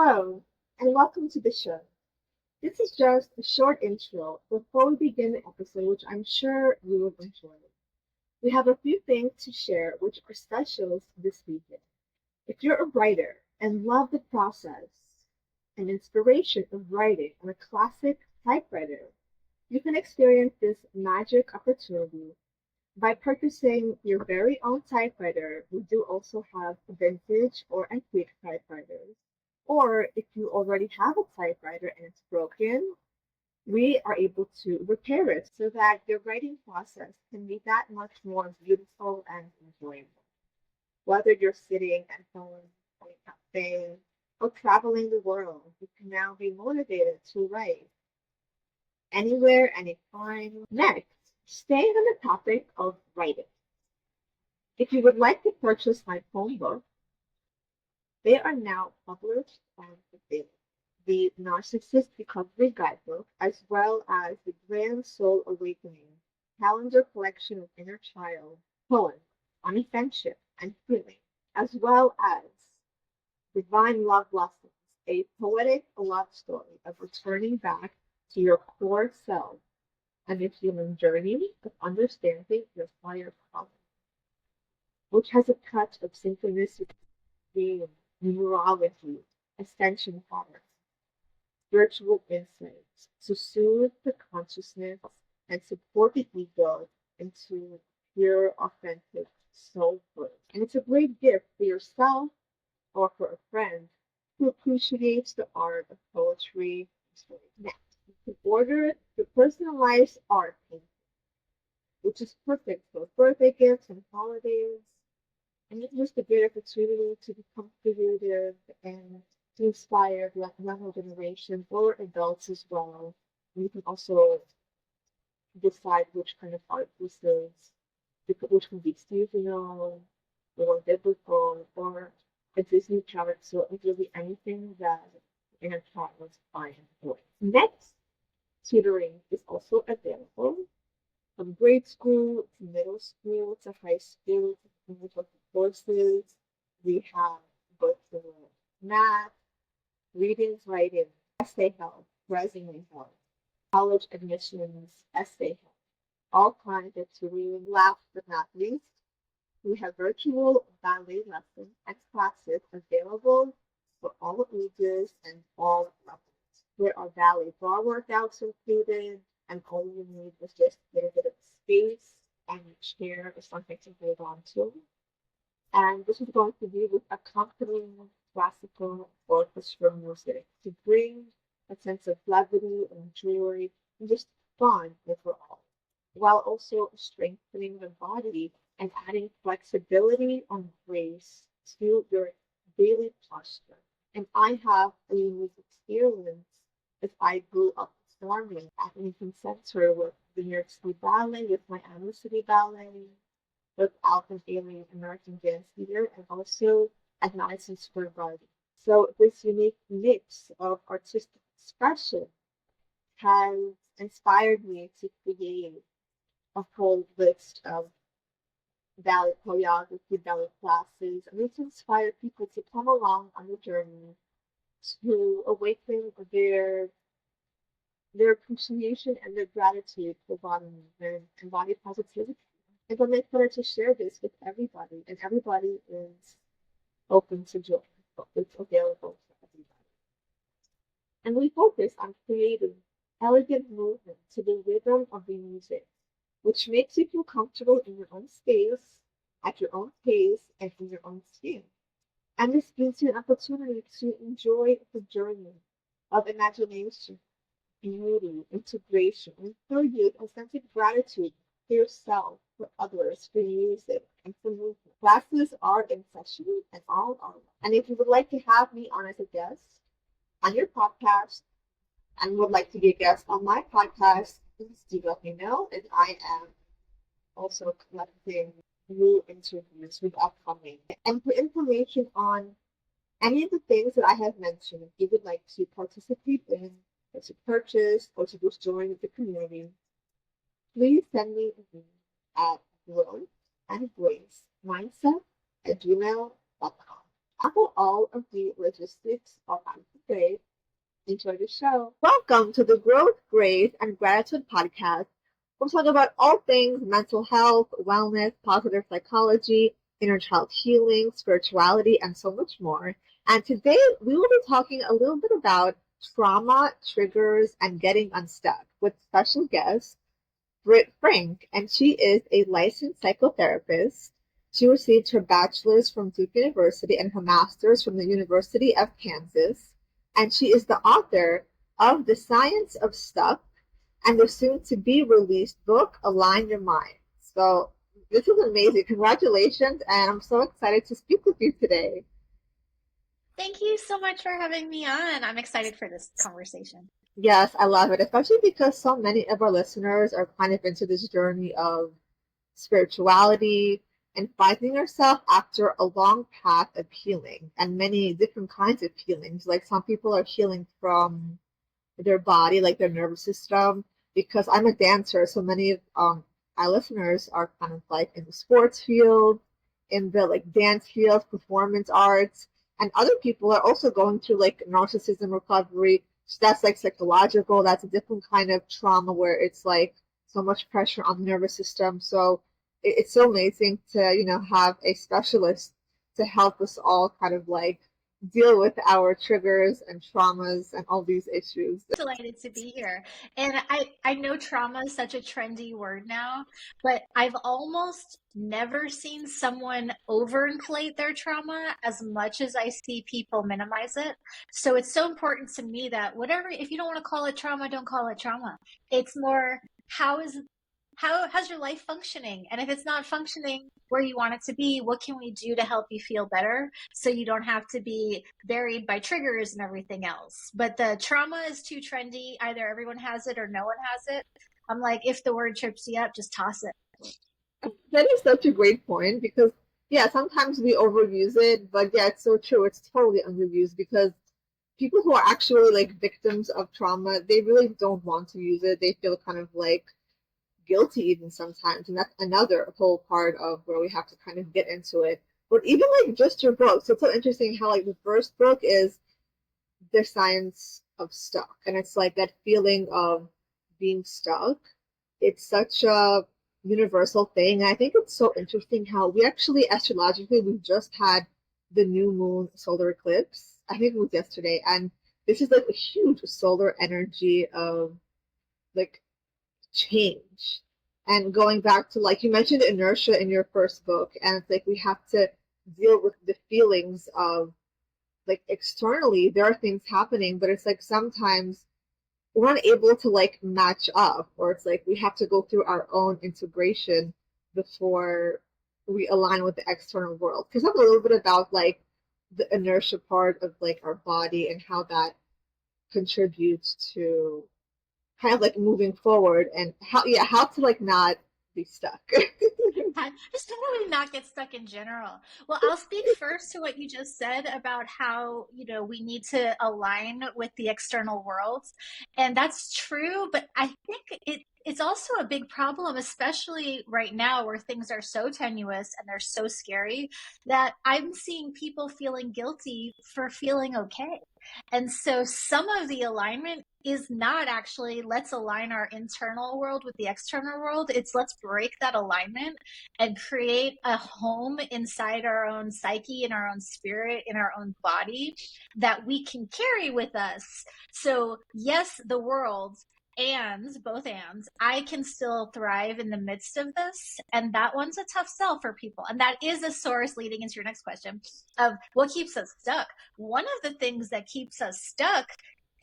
Hello, and welcome to the show. This is just a short intro before we begin the episode, which I'm sure you will enjoy. We have a few things to share which are specials this weekend. If you're a writer and love the process and inspiration of writing on a classic typewriter, you can experience this magic opportunity by purchasing your very own typewriter. We do also have vintage or antique typewriters. Or if you already have a typewriter and it's broken, we are able to repair it so that your writing process can be that much more beautiful and enjoyable. Whether you're sitting at home or a cafe or traveling the world, you can now be motivated to write anywhere, anytime. Next, staying on the topic of writing. If you would like to purchase my phone book, they are now published and available. The Narcissist Recovery Guidebook, as well as the Grand Soul Awakening calendar collection of inner child poems on friendship and healing, as well as Divine Love Lessons, a poetic love story of returning back to your core self and a human journey of understanding your higher calling, which has a touch of synchronicity, numerology, ascension patterns, spiritual insights to soothe the consciousness and support the ego into pure, authentic soulhood. And it's a great gift for yourself or for a friend who appreciates the art of poetry. Next, you can order the personalized art painting, which is perfect for birthday gifts and holidays. And it's just a great opportunity to become creative and to inspire the younger generation or adults as well. And you can also decide which kind of art this is, which can be seasonal or biblical or a Disney character. So it's really anything that inner child find enjoy. Next, tutoring is also available from grade school to middle school to high school to courses. We have both the math, reading, writing, essay help, resume help, college admissions, essay help, all kinds of tutoring. Last but not least, we have virtual ballet lessons and classes available for all ages and all levels. There are ballet bar workouts included, and all you need is just a little bit of space and a chair or something to hold on to. And this is going to be with accompanying classical orchestra music to bring a sense of levity and joy and just fun overall, while also strengthening the body and adding flexibility and grace to your daily posture. And I have a unique experience as I grew up performing at Lincoln Center with the York City Ballet, with my City Ballet, with Alvin, Ailey, American Dance Theater, and also at Madison Square Garden. So this unique mix of artistic expression has inspired me to create a whole list of ballet choreography, ballet classes, and to inspire people to come along on the journey to awaken their appreciation and their gratitude for body movement and body positivity. And I'm excited to share this with everybody, and everybody is open to join. It's available for everybody. And we focus on creating elegant movement to the rhythm of the music, which makes you feel comfortable in your own space, at your own pace, and in your own skin. And this gives you an opportunity to enjoy the journey of imagination, beauty, integration, and for you, a sense of gratitude for yourself, for others, for music, and for movement. Classes are in session and all are. And if you would like to have me on as a guest on your podcast and would like to be a guest on my podcast, please do let me know. And I am also collecting new interviews with upcoming. And for information on any of the things that I have mentioned, if you would like to participate in, or to purchase, or to just join the community, please send me an email at growthgracemindset@gmail.com. I put all of the logistics are on Great. Enjoy the show. Welcome to the Growth, Grace, and Gratitude podcast. We'll talk about all things mental health, wellness, positive psychology, inner child healing, spirituality, and so much more. And today we will be talking a little bit about trauma, triggers, and getting unstuck with special guest Britt Frank, and she is a licensed psychotherapist. She received her bachelor's from Duke University and her master's from the University of Kansas. And she is the author of The Science of Stuck and the soon to be released book, Align Your Mind. So, this is amazing. Congratulations, and I'm so excited to speak with you today. Thank you so much for having me on. I'm excited for this conversation. Yes, I love it, especially because so many of our listeners are kind of into this journey of spirituality and finding yourself after a long path of healing and many different kinds of healings. Like some people are healing from their body, like their nervous system, because I'm a dancer, so many of our listeners are kind of like in the sports field, in the like dance field, performance arts, and other people are also going through like narcissism recovery. So that's like psychological. That's a different kind of trauma where it's like so much pressure on the nervous system. So it's so amazing to have a specialist to help us all kind of like deal with our triggers and traumas and all these issues. Delighted to be here. And I know trauma is such a trendy word now, but I've almost never seen someone overinflate their trauma as much as I see people minimize it. So it's so important to me that whatever, if you don't want to call it trauma, don't call it trauma. It's more, how's your life functioning? And if it's not functioning where you want it to be, what can we do to help you feel better so you don't have to be buried by triggers and everything else? But the trauma is too trendy. Either everyone has it or no one has it. I'm like, if the word trips you up, just toss it. That is such a great point because, yeah, sometimes we overuse it, but yeah, it's so true. It's totally underused because people who are actually like victims of trauma, they really don't want to use it. They feel kind of like guilty even sometimes, and that's another whole part of where we have to kind of get into it. But even like just your book, so it's so interesting how like the first book is The Science of Stuck, and it's like that feeling of being stuck. It's such a universal thing. And I think it's so interesting how we actually astrologically we just had the new moon solar eclipse. I think it was yesterday, and this is like a huge solar energy of like change. And going back to like you mentioned inertia in your first book, and it's like we have to deal with the feelings of like externally there are things happening, but it's like sometimes we're not able to like match up, or it's like we have to go through our own integration before we align with the external world. Because talk a little bit about like the inertia part of like our body and how that contributes to kind of like moving forward and how to like not be stuck. Just totally not get stuck in general. Well, I'll speak first to what you just said about how, we need to align with the external world. And that's true, but I think it's also a big problem, especially right now where things are so tenuous and they're so scary that I'm seeing people feeling guilty for feeling okay. And so some of the alignment is not actually let's align our internal world with the external world. It's let's break that alignment and create a home inside our own psyche, in our own spirit, in our own body that we can carry with us. So yes, the world and both ands, I can still thrive in the midst of this. And that one's a tough sell for people. And that is a source leading into your next question of what keeps us stuck. One of the things that keeps us stuck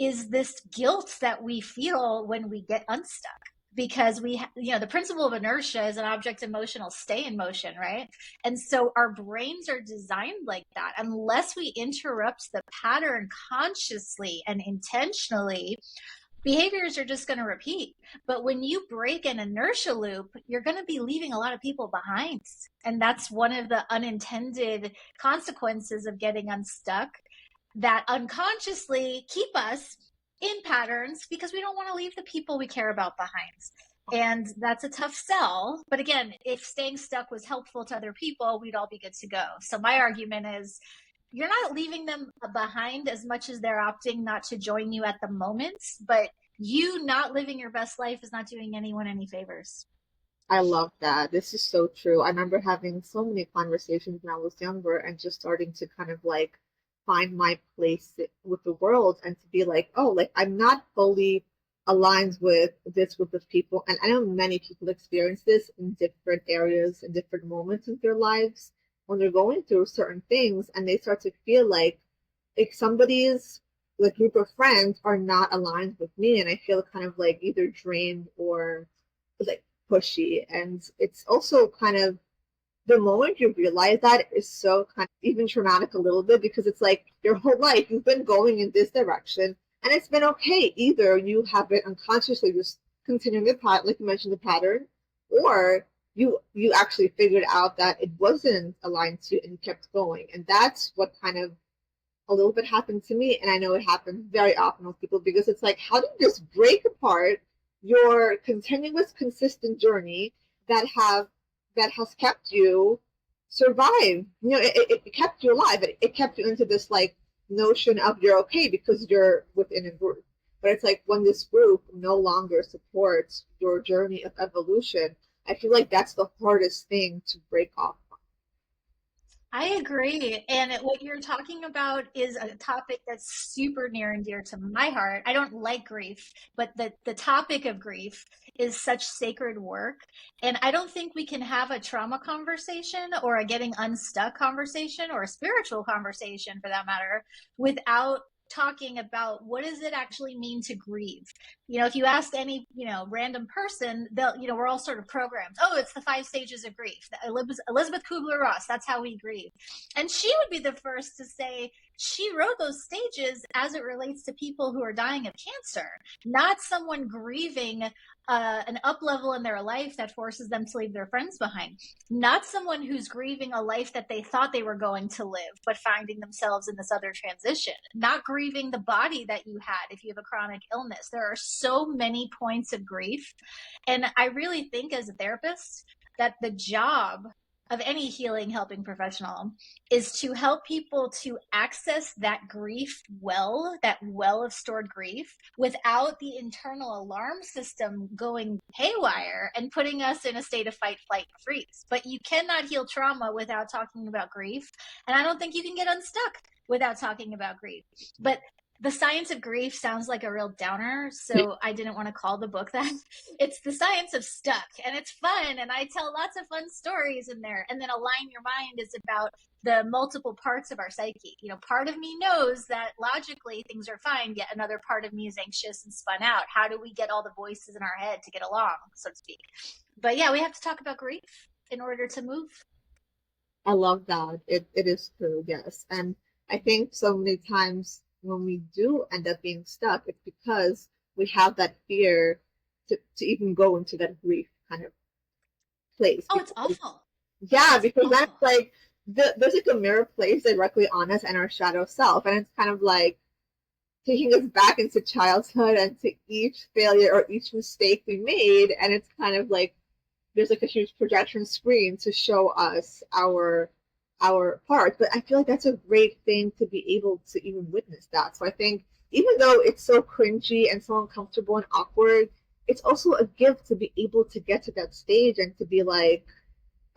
is this guilt that we feel when we get unstuck, because the principle of inertia is an object in motion will stay in motion, right? And so our brains are designed like that. Unless we interrupt the pattern consciously and intentionally, behaviors are just going to repeat. But when you break an inertia loop, you're going to be leaving a lot of people behind. And that's one of the unintended consequences of getting unstuck that unconsciously keep us in patterns because we don't want to leave the people we care about behind. And that's a tough sell. But again, if staying stuck was helpful to other people, we'd all be good to go. So my argument is you're not leaving them behind as much as they're opting not to join you at the moment, but you not living your best life is not doing anyone any favors. I love that. This is so true. I remember having so many conversations when I was younger and just starting to kind of like find my place with the world and to be like, oh, like I'm not fully aligned with this group of people. And I know many people experience this in different areas and different moments of their lives when they're going through certain things and they start to feel like somebody's like group of friends are not aligned with me and I feel kind of like either drained or like pushy. And it's also kind of the moment you realize that is so kind of even traumatic a little bit because it's like your whole life you've been going in this direction and it's been okay. Either you have been unconsciously just continuing the pattern, like you mentioned, the pattern, or you actually figured out that it wasn't aligned to you and you kept going. And that's what kind of a little bit happened to me, and I know it happens very often with people because it's like, how do you just break apart your continuous, consistent journey that have that has kept you survive? You know, it kept you alive. It kept you into this like notion of you're okay because you're within a group. But it's like when this group no longer supports your journey of evolution, I feel like that's the hardest thing to break off. I agree. And what you're talking about is a topic that's super near and dear to my heart. I don't like grief, but the topic of grief is such sacred work. And I don't think we can have a trauma conversation or a getting unstuck conversation or a spiritual conversation for that matter without talking about what does it actually mean to grieve. If you ask any random person, they'll we're all sort of programmed. Oh, it's the 5 stages of grief. Elizabeth Kubler-Ross, that's how we grieve. And she would be the first to say she wrote those stages as it relates to people who are dying of cancer, not someone grieving an up level in their life that forces them to leave their friends behind, not someone who's grieving a life that they thought they were going to live but finding themselves in this other transition, not grieving the body that you had if you have a chronic illness. There are so many points of grief, and I really think as a therapist that the job of any healing helping professional is to help people to access that grief that well of stored grief, without the internal alarm system going haywire and putting us in a state of fight, flight, freeze. But you cannot heal trauma without talking about grief. And I don't think you can get unstuck without talking about grief. But the science of grief sounds like a real downer, so I didn't want to call the book that. It's the science of stuck, and it's fun, and I tell lots of fun stories in there. And then Align Your Mind is about the multiple parts of our psyche. Part of me knows that logically things are fine, yet another part of me is anxious and spun out. How do we get all the voices in our head to get along, so to speak? But yeah, we have to talk about grief in order to move. I love that. It is true, yes. And I think so many times when we do end up being stuck, it's because we have that fear to even go into that grief kind of place. Oh, it's Because, awful. yeah, It's because that's awful. like there's like a mirror placed directly on us and our shadow self. And it's kind of like taking us back into childhood and to each failure or each mistake we made. And it's kind of like there's like a huge projection screen to show us our parts. But I feel like that's a great thing to be able to even witness that. So I think even though it's so cringy and so uncomfortable and awkward, it's also a gift to be able to get to that stage and to be like,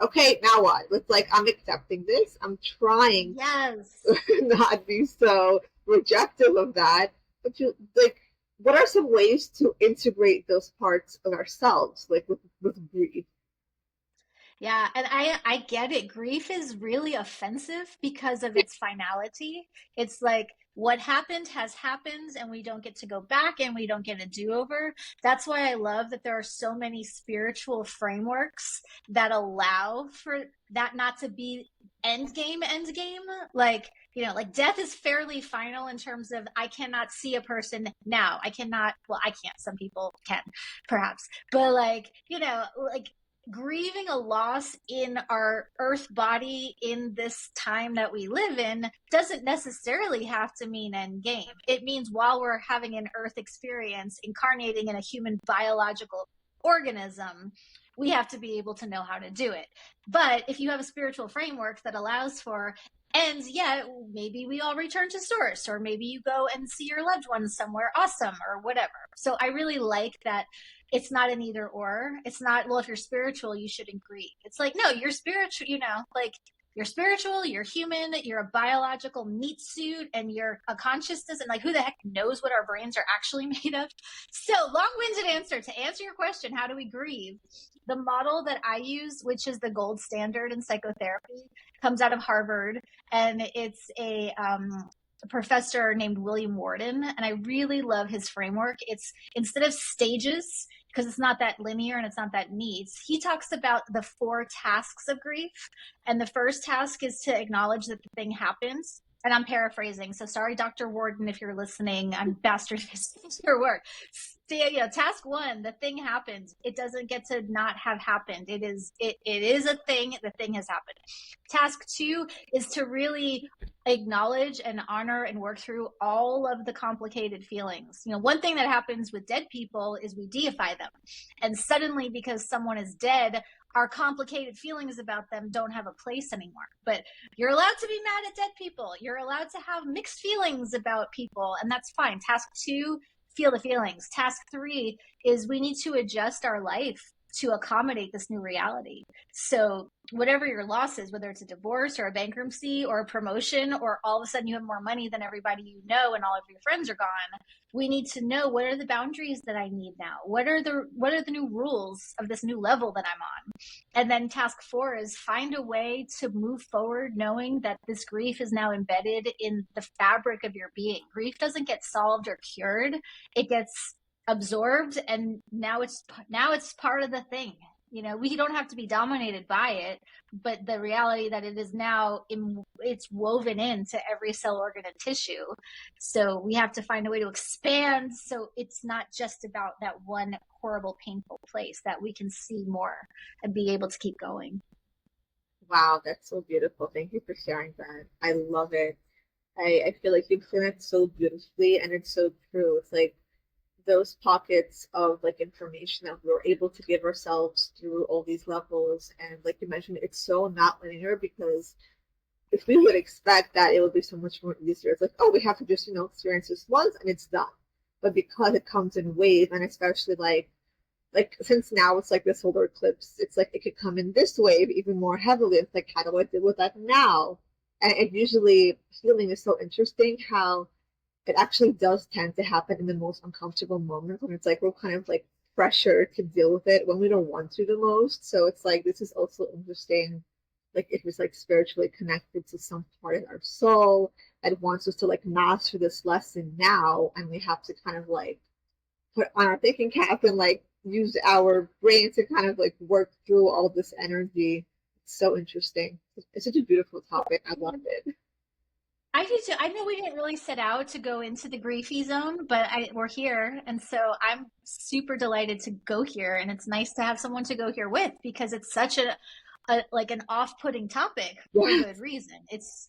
okay, now what? It's like I'm accepting this. I'm trying Yes. to not be so rejective of that. But you like what are some ways to integrate those parts of ourselves, like with grief? Yeah, and I get it. Grief is really offensive because of its finality. It's like what happened has happened and we don't get to go back and we don't get a do-over. That's why I love that there are so many spiritual frameworks that allow for that not to be end game. Like death is fairly final in terms of I cannot see a person now. I cannot, well, I can't. Some people can, perhaps. But like grieving a loss in our earth body in this time that we live in doesn't necessarily have to mean end game. It means while we're having an earth experience incarnating in a human biological organism, we have to be able to know how to do it. But if you have a spiritual framework that allows for And yeah, maybe we all return to source, or maybe you go and see your loved ones somewhere awesome or whatever. So I really like that it's not an either or. It's not, well, if you're spiritual, you shouldn't grieve. It's like, no, you're spiritual, like you're spiritual, you're human, you're a biological meat suit, and you're a consciousness. And like, who the heck knows what our brains are actually made of? So, long winded answer to answer your question, how do we grieve? The model that I use, which is the gold standard in psychotherapy, comes out of Harvard, and it's a professor named William Worden, and I really love his framework. It's instead of stages, because it's not that linear and it's not that neat, he talks about the 4 tasks of grief. And the first task is to acknowledge that the thing happens. And I'm paraphrasing, so sorry, Dr. Worden, if you're listening, I'm bastardizing your work. Task 1, the thing happened. It doesn't get to not have happened. It is a thing. The thing has happened. Task 2 is to really acknowledge and honor and work through all of the complicated feelings. One thing that happens with dead people is we deify them. And suddenly, because someone is dead, our complicated feelings about them don't have a place anymore. But you're allowed to be mad at dead people. You're allowed to have mixed feelings about people, and that's fine. Task 2, feel the feelings. Task 3 is we need to adjust our life to accommodate this new reality. So whatever your loss is, whether it's a divorce or a bankruptcy or a promotion, or all of a sudden you have more money than everybody you know and all of your friends are gone, we need to know, what are the boundaries that I need now? What are the new rules of this new level that I'm on? And then task 4 is find a way to move forward, knowing that this grief is now embedded in the fabric of your being. Grief doesn't get solved or cured. It gets absorbed, and now it's part of the thing. We don't have to be dominated by it, but the reality that it is now it's woven into every cell, organ, and tissue. So we have to find a way to expand, so it's not just about that one horrible, painful place, that we can see more and be able to keep going. Wow, that's so beautiful. Thank you for sharing that. I love it. I feel like you explain it so beautifully, and it's so true. It's like those pockets of like information that we're able to give ourselves through all these levels. And like you mentioned, it's so not linear, because if we would expect that, it would be so much more easier. It's like, oh, we have to just, experience this once and it's done. But because it comes in waves, and especially like since now it's like the solar eclipse, it's like it could come in this wave even more heavily. It's like, how do I deal with that now? And it usually, healing is so interesting how it actually does tend to happen in the most uncomfortable moments, when it's like we're kind of like pressured to deal with it when we don't want to the most. So it's like, this is also interesting, like if it's like spiritually connected to some part of our soul that wants us to like master this lesson now, and we have to kind of like put on our thinking cap and like use our brain to kind of like work through all this energy. It's so interesting. It's such a beautiful topic. I love it. I do too. I know we didn't really set out to go into the griefy zone, but we're here. And so I'm super delighted to go here. And it's nice to have someone to go here with, because it's such like an off-putting topic for Yeah. good reason. It's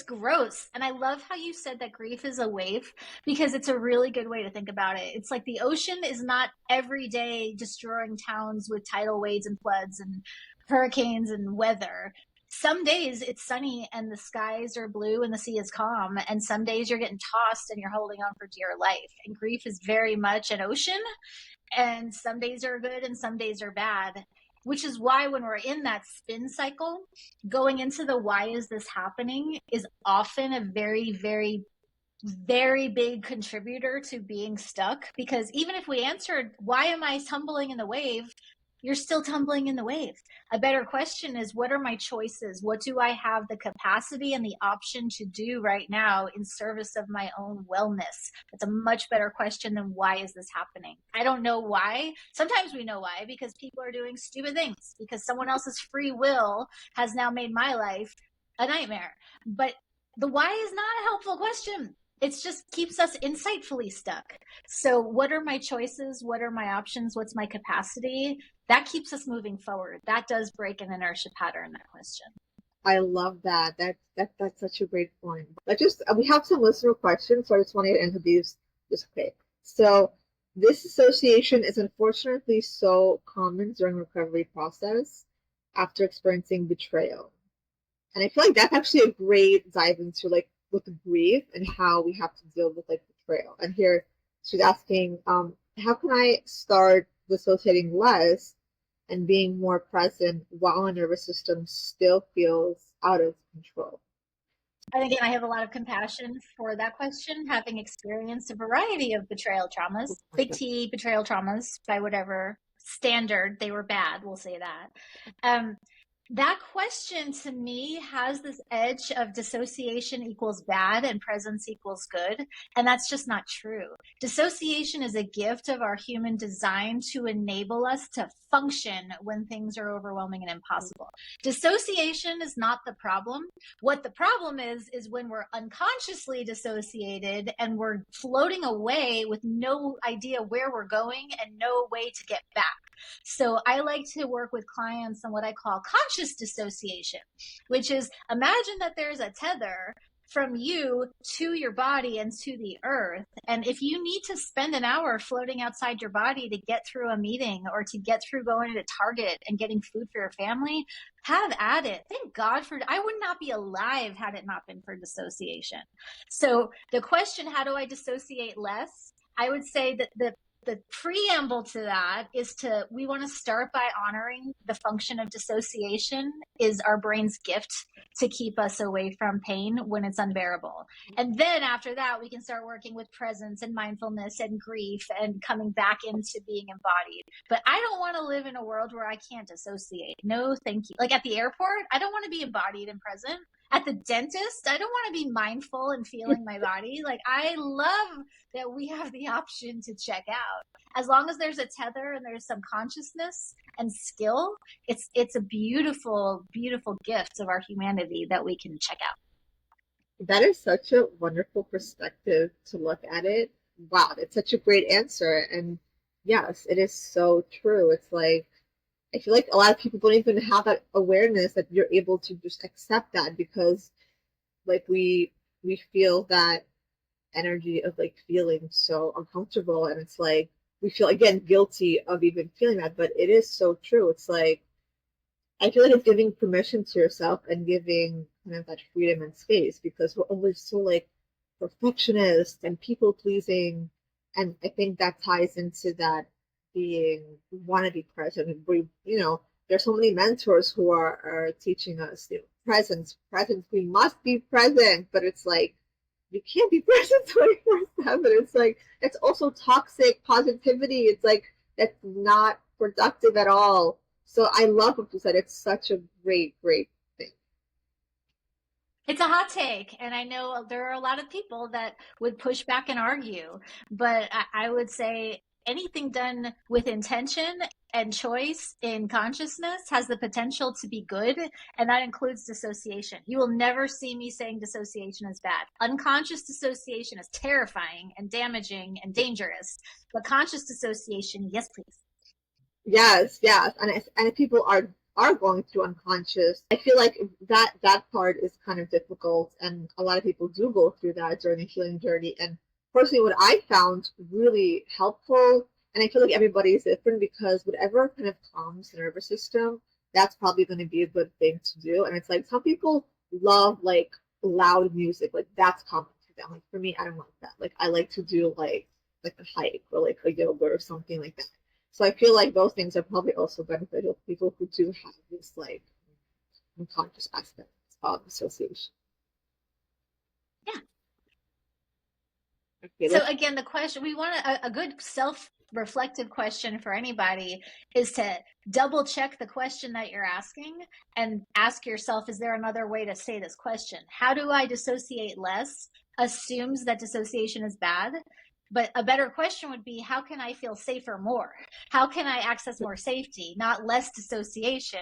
gross. And I love how you said that grief is a wave, because it's a really good way to think about it. It's like the ocean is not every day destroying towns with tidal waves and floods and hurricanes and weather. Some days it's sunny and the skies are blue and the sea is calm, and some days you're getting tossed and you're holding on for dear life. And grief is very much an ocean, and some days are good and some days are bad, which is why when we're in that spin cycle, going into the why is this happening is often a very, very, very big contributor to being stuck. Because even if we answered, why am I tumbling in the wave? You're still tumbling in the wave. A better question is, what are my choices? What do I have the capacity and the option to do right now in service of my own wellness? That's a much better question than why is this happening? I don't know why. Sometimes we know why, because people are doing stupid things, because someone else's free will has now made my life a nightmare. But the why is not a helpful question. It just keeps us insightfully stuck. So what are my choices? What are my options? What's my capacity? That keeps us moving forward. That does break an inertia pattern, that question. I love that. That's such a great point. We have some listener questions, so I just want to get into these just quick. So this association is unfortunately so common during recovery process after experiencing betrayal. And I feel like that's actually a great dive into like with grief and how we have to deal with like betrayal. And here she's asking, how can I start dissociating less and being more present while my nervous system still feels out of control? And again, I have a lot of compassion for that question, having experienced a variety of betrayal traumas, big T betrayal traumas, by whatever standard they were bad, we'll say that. That question to me has this edge of dissociation equals bad and presence equals good. And that's just not true. Dissociation is a gift of our human design to enable us to function when things are overwhelming and impossible. Dissociation is not the problem. What the problem is when we're unconsciously dissociated and we're floating away with no idea where we're going and no way to get back. So I like to work with clients on what I call conscious dissociation, which is imagine that there's a tether from you to your body and to the earth. And if you need to spend an hour floating outside your body to get through a meeting or to get through going to Target and getting food for your family, have at it. Thank God for, I would not be alive had it not been for dissociation. So the question, how do I dissociate less? I would say that the preamble to that is we want to start by honoring the function of dissociation is our brain's gift to keep us away from pain when it's unbearable. And then after that, we can start working with presence and mindfulness and grief and coming back into being embodied. But I don't want to live in a world where I can't dissociate. No, thank you. Like at the airport, I don't want to be embodied and present. At the dentist, I don't want to be mindful and feeling my body. Like I love that we have the option to check out. As long as there's a tether and there's some consciousness and skill, it's a beautiful, beautiful gift of our humanity that we can check out. That is such a wonderful perspective to look at it. Wow, it's such a great answer. And yes, it is so true. It's like I feel like a lot of people don't even have that awareness that you're able to just accept that because like we feel that energy of like feeling so uncomfortable and it's like we feel again guilty of even feeling that, but it is so true. It's like I feel like it's giving permission to yourself and giving kind of that freedom and space because we're always so like perfectionist and people pleasing. And I think that ties into that being we want to be present. We, there's so many mentors who are teaching us presence, presence. We must be present, but it's like you can't be present 24/7. It's like it's also toxic positivity. It's like that's not productive at all. So I love what you said. It's such a great, great thing. It's a hot take, and I know there are a lot of people that would push back and argue, but I would say anything done with intention and choice in consciousness has the potential to be good, and that includes dissociation. You will never see me saying dissociation is bad. Unconscious dissociation is terrifying and damaging and dangerous, but conscious dissociation, yes, please. Yes, yes, and if people are going through unconscious, I feel like that part is kind of difficult, and a lot of people do go through that during the healing journey. And personally, what I found really helpful, and I feel like everybody is different because whatever kind of calms the nervous system, that's probably going to be a good thing to do. And it's like some people love like loud music, like that's calming to them. Like for me, I don't like that. Like I like to do like a hike or like a yoga or something like that. So I feel like those things are probably also beneficial for people who do have this like unconscious aspect of association. Yeah. Okay, So again, the question we want a good self-reflective question for anybody is to double check the question that you're asking and ask yourself, is there another way to say this question? How do I dissociate less? Assumes that dissociation is bad. But a better question would be, how can I feel safer more? How can I access more safety, not less dissociation?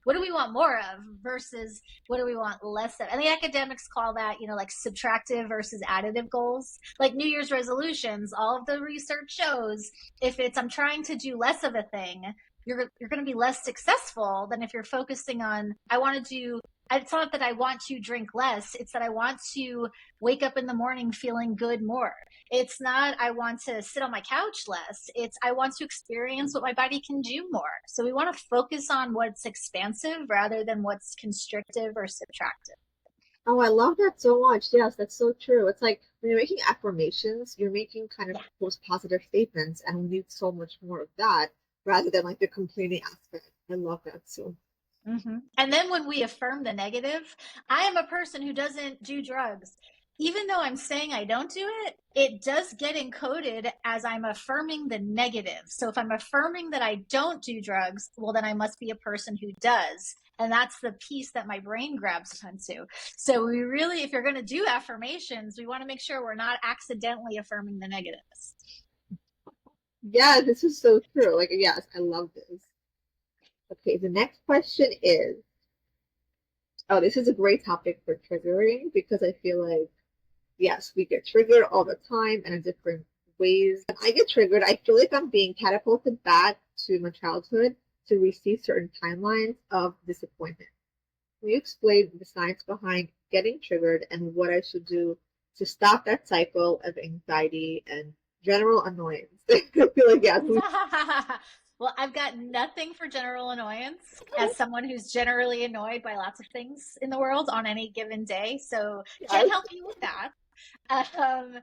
What do we want more of versus what do we want less of? And the academics call that, like subtractive versus additive goals. Like New Year's resolutions, all of the research shows if I'm trying to do less of a thing, you're going to be less successful than if you're focusing on, I want to do, it's not that I want to drink less, it's that I want to wake up in the morning feeling good more. It's not I want to sit on my couch less, it's I want to experience what my body can do more. So we want to focus on what's expansive rather than what's constrictive or subtractive. Oh, I love that so much. Yes, that's so true. It's like when you're making affirmations, you're making kind of Yeah. those positive statements, and we need so much more of that rather than like the complaining aspect. I love that so. Mm-hmm. And then when we affirm the negative, I am a person who doesn't do drugs. Even though I'm saying I don't do it, it does get encoded as I'm affirming the negative. So if I'm affirming that I don't do drugs, well, then I must be a person who does. And that's the piece that my brain grabs onto. So we really, if you're going to do affirmations, we want to make sure we're not accidentally affirming the negatives. Yeah, this is so true. Like, yes, I love this. Okay, the next question is, oh, this is a great topic for triggering because I feel like, yes, we get triggered all the time and in different ways. When I get triggered, I feel like I'm being catapulted back to my childhood to receive certain timelines of disappointment. Can you explain the science behind getting triggered and what I should do to stop that cycle of anxiety and general annoyance? I feel like, yes, Well, I've got nothing for general annoyance as someone who's generally annoyed by lots of things in the world on any given day. So can't yes. help you with that. Um,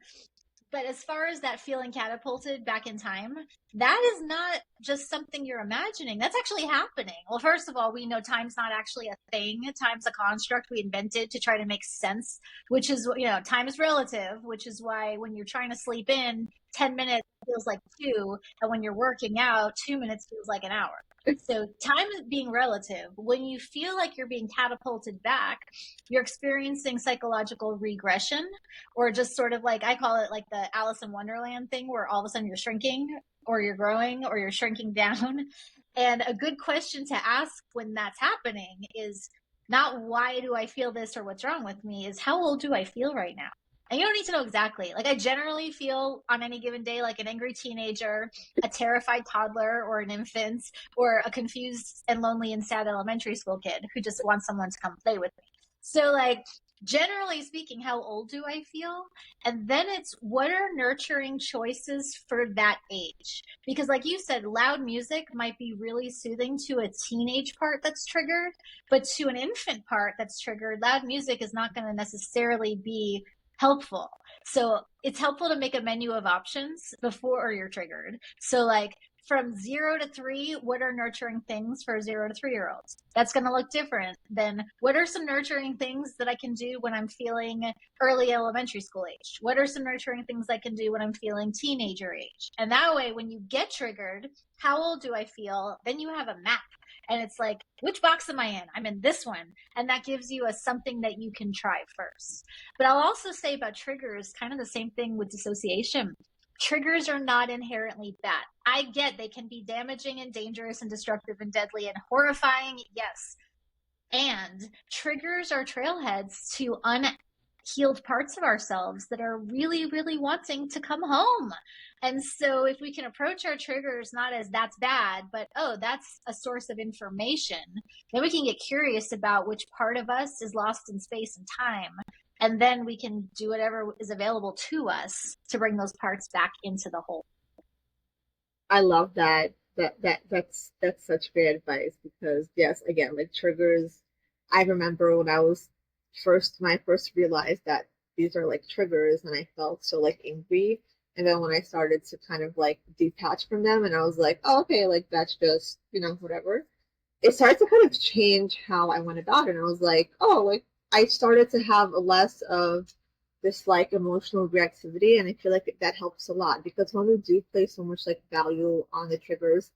but as far as that feeling catapulted back in time, that is not just something you're imagining. That's actually happening. Well, first of all, we know time's not actually a thing. Time's a construct we invented to try to make sense, which is, time is relative, which is why when you're trying to sleep in, 10 minutes feels like two. And when you're working out, 2 minutes feels like an hour. So time is being relative. When you feel like you're being catapulted back, you're experiencing psychological regression, or just sort of like, I call it like the Alice in Wonderland thing where all of a sudden you're shrinking or you're growing or you're shrinking down. And a good question to ask when that's happening is not why do I feel this or what's wrong with me, is how old do I feel right now? And you don't need to know exactly. Like I generally feel on any given day like an angry teenager, a terrified toddler or an infant, or a confused and lonely and sad elementary school kid who just wants someone to come play with me. So like generally speaking, how old do I feel? And then it's what are nurturing choices for that age? Because, like you said, loud music might be really soothing to a teenage part that's triggered, but to an infant part that's triggered, loud music is not going to necessarily be helpful. So it's helpful to make a menu of options before you're triggered. So, like, from 0 to 3, what are nurturing things for 0 to 3-year-olds? That's going to look different than what are some nurturing things that I can do when I'm feeling early elementary school age? What are some nurturing things I can do when I'm feeling teenager age? And that way, when you get triggered, how old do I feel? Then you have a map. And it's like, which box am I in? I'm in this one. And that gives you something that you can try first. But I'll also say about triggers, kind of the same thing with dissociation. Triggers are not inherently bad. I get they can be damaging and dangerous and destructive and deadly and horrifying, yes. And triggers are trailheads to unhealed parts of ourselves that are really, really wanting to come home. And so if we can approach our triggers not as that's bad, but oh, that's a source of information, then we can get curious about which part of us is lost in space and time. And then we can do whatever is available to us to bring those parts back into the whole. I love that. That's such great advice because yes, again, like triggers. I remember when I first realized that these are like triggers, and I felt so like angry. And then when I started to kind of like detach from them, and I was like, oh, okay, like that's just whatever. It started to kind of change how I went about it. And I was like, oh, like I started to have less of this like emotional reactivity, and I feel like that helps a lot because when we do place so much like value on the triggers,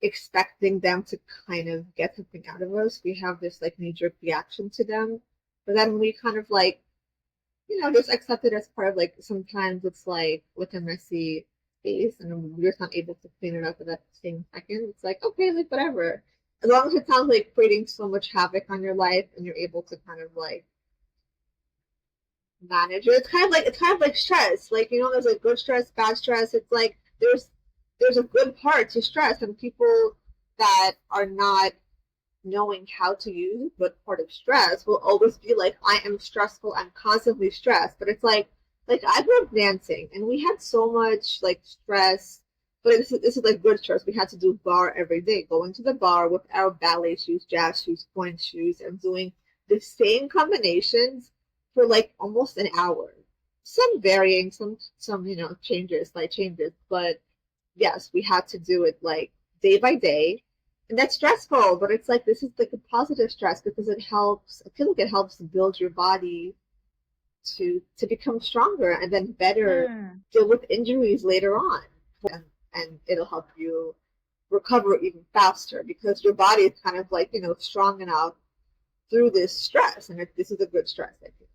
expecting them to kind of get something out of us, we have this like knee-jerk reaction to them. But then we kind of like, just accept it as part of like sometimes it's like a messy space and we're just not able to clean it up at that same second. It's like, okay, like whatever. As long as it's not like creating so much havoc on your life and you're able to kind of like manage it. It's kind of like stress. Like, there's like good stress, bad stress. It's like there's a good part to stress, and people that are not knowing how to use, but part of stress will always be like, I am stressful, I'm constantly stressed. But it's like I grew up dancing and we had so much like stress, but this is like good stress. We had to do bar every day, going to the bar with our ballet shoes, jazz shoes, pointe shoes, and doing the same combinations for like almost an hour. Some varying, some changes, slight changes, but yes, we had to do it like day by day. And that's stressful, but it's like this is like a positive stress because it helps. I feel like it helps build your body to become stronger and then better Mm. deal with injuries later on. And it'll help you recover even faster because your body is kind of like, strong enough through this stress. And this is a good stress, I think.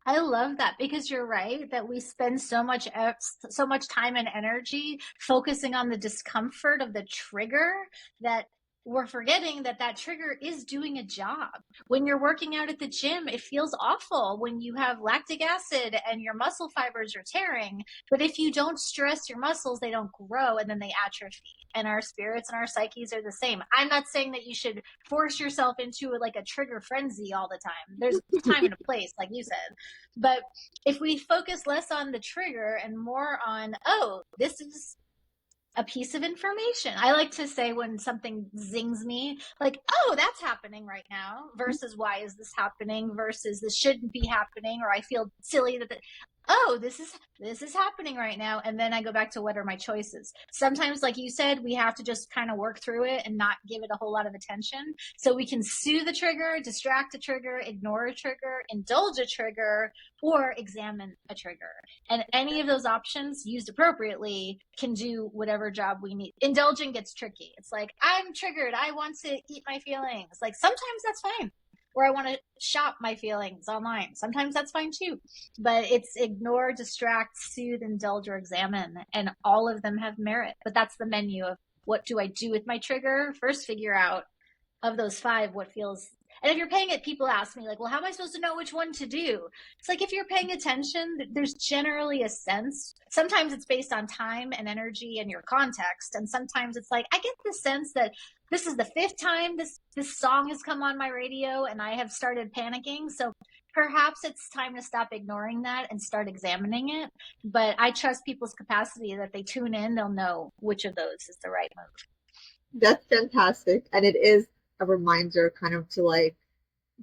I love that because you're right that we spend so much time and energy focusing on the discomfort of the trigger that we're forgetting that that trigger is doing a job. When you're working out at the gym, it feels awful when you have lactic acid and your muscle fibers are tearing. But if you don't stress your muscles, they don't grow and then they atrophy. And our spirits and our psyches are the same. I'm not saying that you should force yourself into like a trigger frenzy all the time. There's time and a place, like you said. But if we focus less on the trigger and more on, oh, this is a piece of information. I like to say when something zings me, like, oh, that's happening right now, versus why is this happening, versus this shouldn't be happening, or I feel silly that oh, this is happening right now. And then I go back to what are my choices. Sometimes, like you said, we have to just kind of work through it and not give it a whole lot of attention. So we can soothe the trigger, distract a trigger, ignore a trigger, indulge a trigger, or examine a trigger. And any of those options used appropriately can do whatever job we need. Indulging gets tricky. It's like, I'm triggered. I want to eat my feelings. Like sometimes that's fine. Or I want to shop my feelings online. Sometimes that's fine too. But it's ignore, distract, soothe, indulge, or examine. And all of them have merit. But that's the menu of what do I do with my trigger? First, figure out of those five what feels. And if you're paying it, people ask me, like, well, how am I supposed to know which one to do? It's like if you're paying attention, there's generally a sense. Sometimes it's based on time and energy and your context. And sometimes it's like, I get the sense that this is the fifth time this song has come on my radio and I have started panicking. So perhaps it's time to stop ignoring that and start examining it. But I trust people's capacity that they tune in, they'll know which of those is the right move. That's fantastic. And it is a reminder kind of to like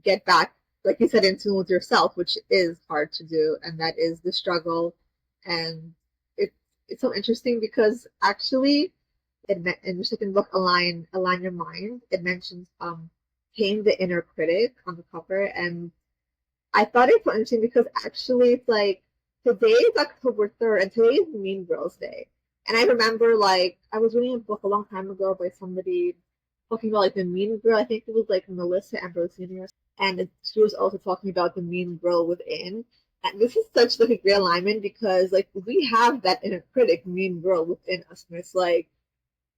get back, like you said, in tune with yourself, which is hard to do. And that is the struggle. And it, it's so interesting because actually, in the second book, Align Your Mind, it mentions Tame the Inner Critic on the cover. And I thought it was interesting because actually it's like today is October 3rd and today is Mean Girls Day. And I remember like I was reading a book a long time ago by somebody talking about like the mean girl. I think it was like Melissa Ambrosini, and she was also talking about the mean girl within. And this is such like a great alignment because like we have that inner critic, mean girl within us, and it's like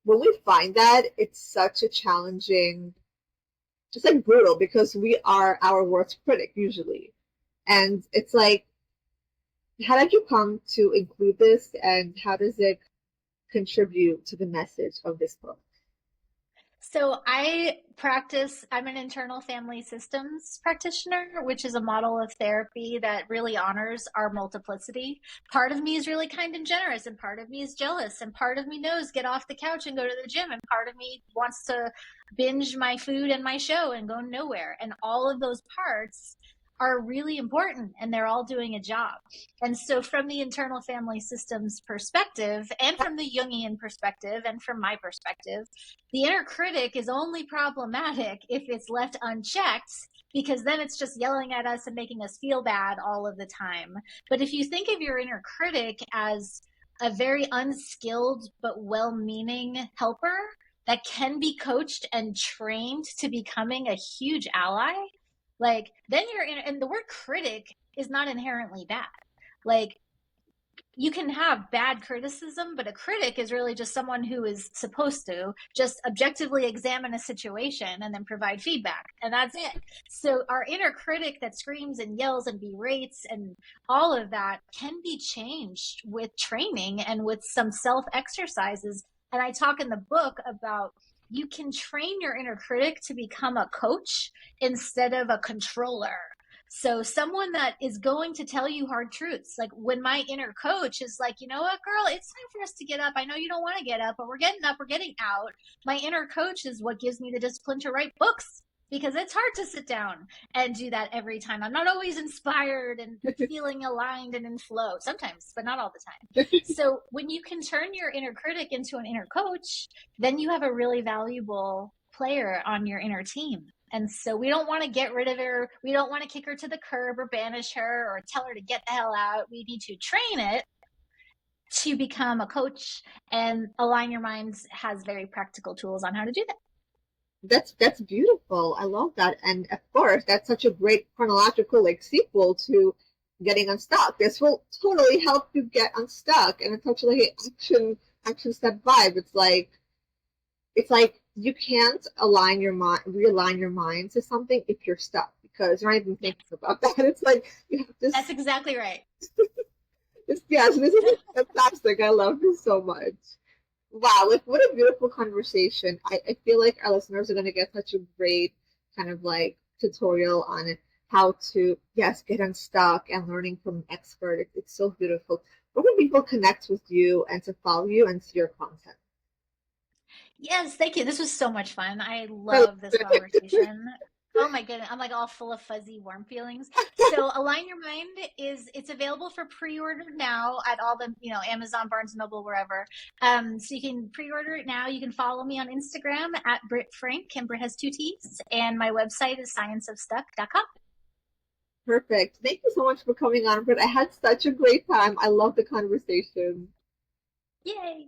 when we find that, it's such a challenging, just like brutal because we are our worst critic usually. And it's like, how did you come to include this and how does it contribute to the message of this book? So I'm an internal family systems practitioner, which is a model of therapy that really honors our multiplicity. Part of me is really kind and generous, and part of me is jealous, and part of me knows get off the couch and go to the gym, and part of me wants to binge my food and my show and go nowhere. And all of those parts are really important and they're all doing a job. And so, from the internal family systems perspective, and from the Jungian perspective, and from my perspective, the inner critic is only problematic if it's left unchecked, because then it's just yelling at us and making us feel bad all of the time. But if you think of your inner critic as a very unskilled but well meaning helper that can be coached and trained to becoming a huge ally, like then you're in, and the word critic is not inherently bad. Like you can have bad criticism, but a critic is really just someone who is supposed to just objectively examine a situation and then provide feedback. And that's it. So our inner critic that screams and yells and berates and all of that can be changed with training and with some self exercises. And I talk in the book about you can train your inner critic to become a coach instead of a controller. So someone that is going to tell you hard truths. Like when my inner coach is like, you know what, girl, it's time for us to get up. I know you don't want to get up, but we're getting up, we're getting out. My inner coach is what gives me the discipline to write books, because it's hard to sit down and do that every time. I'm not always inspired and feeling aligned and in flow, sometimes, but not all the time. So when you can turn your inner critic into an inner coach, then you have a really valuable player on your inner team. And so we don't want to get rid of her. We don't want to kick her to the curb or banish her or tell her to get the hell out. We need to train it to become a coach, and Align Your Minds has very practical tools on how to do that. That's beautiful. I love that. And of course, that's such a great chronological like sequel to getting unstuck. This will totally help you get unstuck, and it's such like an action step vibe. It's like you can't realign your mind to something if you're stuck because you're not even thinking about that. It's like you have to. That's exactly right. Yes, this is fantastic. I love this so much. Wow, like what a beautiful conversation. I feel like our listeners are going to get such a great kind of like tutorial on how to, yes, get unstuck and learning from an expert. It's so beautiful. Where can people connect with you and to follow you and see your content? Yes, thank you. This was so much fun. I I love love this it. conversation. Oh my goodness, I'm like all full of fuzzy, warm feelings. So Align Your Mind it's available for pre-order now at all the, Amazon, Barnes and Noble, wherever. So you can pre-order it now. You can follow me on Instagram at Britt Frank, and Britt has two T's, and my website is scienceofstuck.com. Perfect. Thank you so much for coming on, Britt. I had such a great time. I love the conversation. Yay!